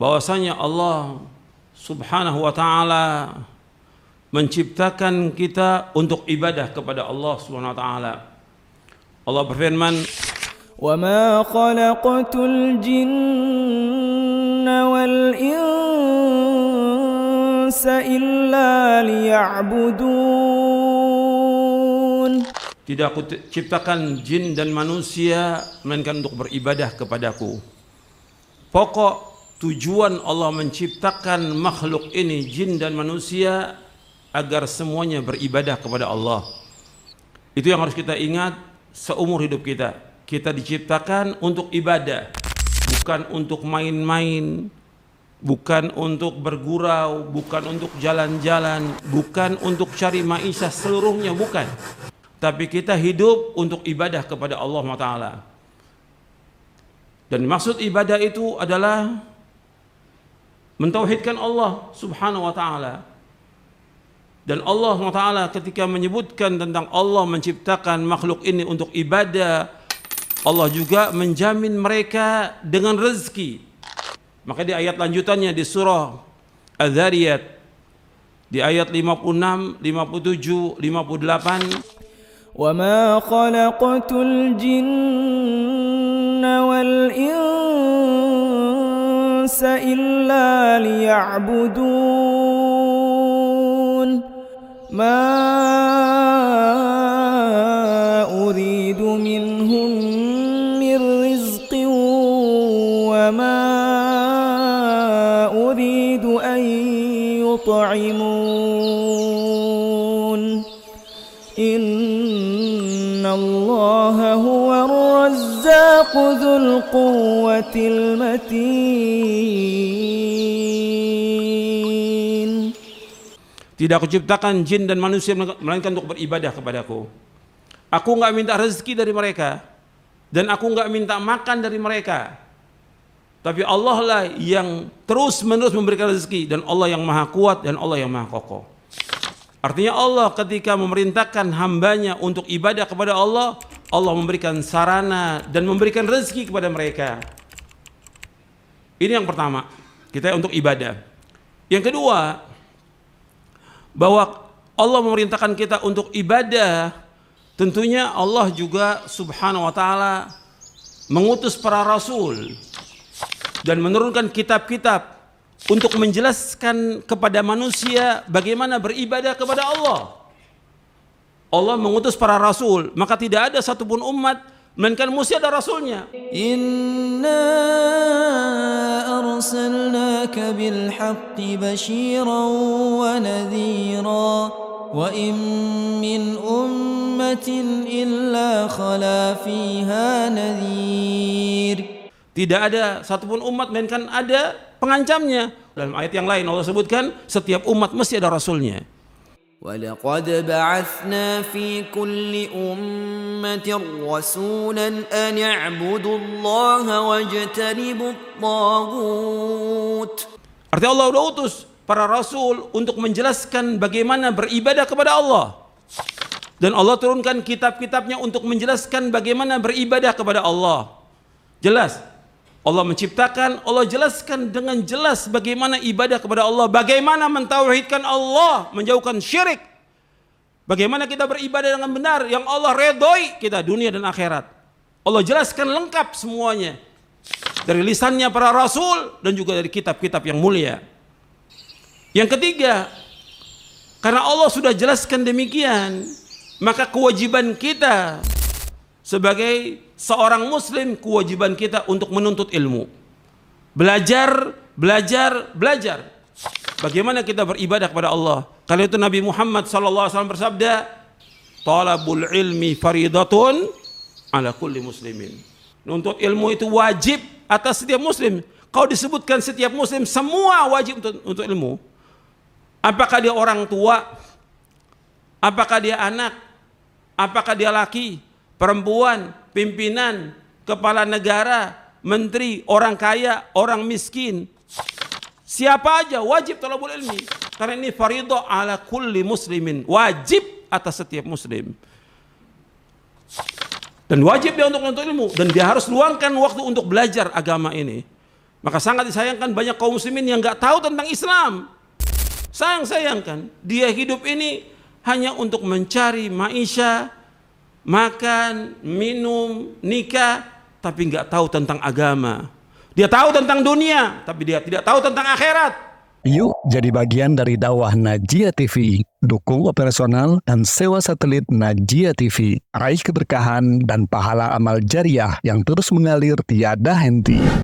bahwasanya Allah Subhanahu wa taala menciptakan kita untuk ibadah kepada Allah Subhanahu wa taala. Allah berfirman, "Wa ma khalaqatul jinna wal insa illa liya'budun." Tidak aku ciptakan jin dan manusia melainkan untuk beribadah kepadaku. Pokok tujuan Allah menciptakan makhluk ini, jin dan manusia, agar semuanya beribadah kepada Allah. Itu yang harus kita ingat seumur hidup kita. Kita diciptakan untuk ibadah, bukan untuk main-main, bukan untuk bergurau, bukan untuk jalan-jalan, bukan untuk cari maisha seluruhnya, bukan. Tapi kita hidup untuk ibadah kepada Allah Ta'ala. Dan maksud ibadah itu adalah mentauhidkan Allah Subhanahu wa taala. Dan Allah Ta'ala ketika menyebutkan tentang Allah menciptakan makhluk ini untuk ibadah, Allah juga menjamin mereka dengan rezeki. Maka di ayat lanjutannya di surah Az-Zariyat di ayat 56, 57, 58, "Wa ma khalaqatul jinna wal insa illa liya'budun. Ma uridu minhum min rizqin wa ma uridu an yut'imun. Inna Allaha huwa ar-razzaqu dzul quwwatil matin." Tidak aku ciptakan jin dan manusia melainkan untuk beribadah kepadaku. Aku enggak minta rezeki dari mereka, dan aku enggak minta makan dari mereka. Tapi Allah lah yang terus menerus memberikan rezeki, dan Allah yang maha kuat dan Allah yang maha kokoh. Artinya Allah ketika memerintahkan hambanya untuk ibadah kepada Allah, Allah memberikan sarana dan memberikan rezeki kepada mereka. Ini yang pertama, kita untuk ibadah. Yang kedua, bahwa Allah memerintahkan kita untuk ibadah, tentunya Allah juga Subhanahu wa taala mengutus para rasul dan menurunkan kitab-kitab untuk menjelaskan kepada manusia bagaimana beribadah kepada Allah. Allah mengutus para rasul, maka tidak ada satupun umat melainkan mesti ada rasulnya. Inna arsalnaka bil haqqi basyiran wa nadhira wa in min ummatin illa khala fiha nadhir. Tidak ada satupun umat melainkan ada pengancamnya. Dalam ayat yang lain Allah sebutkan setiap umat mesti ada rasulnya. وَلَقَدْ بَعَثْنَا فِي كُلِّ أُمَّةٍ رَسُولًا أَنِ اعْبُدُوا اللَّهَ وَاجْتَنِبُوا الطَّاغُوتَ. Artinya Allah sudah utus para rasul untuk menjelaskan bagaimana beribadah kepada Allah. Dan Allah turunkan kitab-kitabnya untuk menjelaskan bagaimana beribadah kepada Allah. Jelas. Allah menciptakan, Allah jelaskan dengan jelas bagaimana ibadah kepada Allah, bagaimana mentauhidkan Allah, menjauhkan syirik, bagaimana kita beribadah dengan benar yang Allah redhoi kita dunia dan akhirat. Allah jelaskan lengkap semuanya dari lisannya para rasul dan juga dari kitab-kitab yang mulia. Yang ketiga, karena Allah sudah jelaskan demikian, maka kewajiban kita sebagai seorang muslim, kewajiban kita untuk menuntut ilmu. Belajar. Bagaimana kita beribadah kepada Allah. Karena itu Nabi Muhammad SAW bersabda, "Talabul ilmi faridatun ala kulli muslimin." Menuntut ilmu itu wajib atas setiap muslim. Kalau disebutkan setiap muslim, semua wajib untuk ilmu. Apakah dia orang tua? Apakah dia anak? Apakah dia laki, perempuan, pimpinan, kepala negara, menteri, orang kaya, orang miskin, siapa aja wajib talabul ilmi. Karena ini faridah ala kulli muslimin, wajib atas setiap muslim. Dan wajib dia untuk menuntut ilmu, dan dia harus luangkan waktu untuk belajar agama ini. Maka sangat disayangkan banyak kaum muslimin yang nggak tahu tentang Islam. Sayangkan dia hidup ini hanya untuk mencari maisha, makan, minum, nikah, tapi nggak tahu tentang agama. Dia tahu tentang dunia, tapi dia tidak tahu tentang akhirat. Yuk jadi bagian dari dakwah Najia TV. Dukung operasional dan sewa satelit Najia TV. Raih keberkahan dan pahala amal jariah yang terus mengalir tiada henti.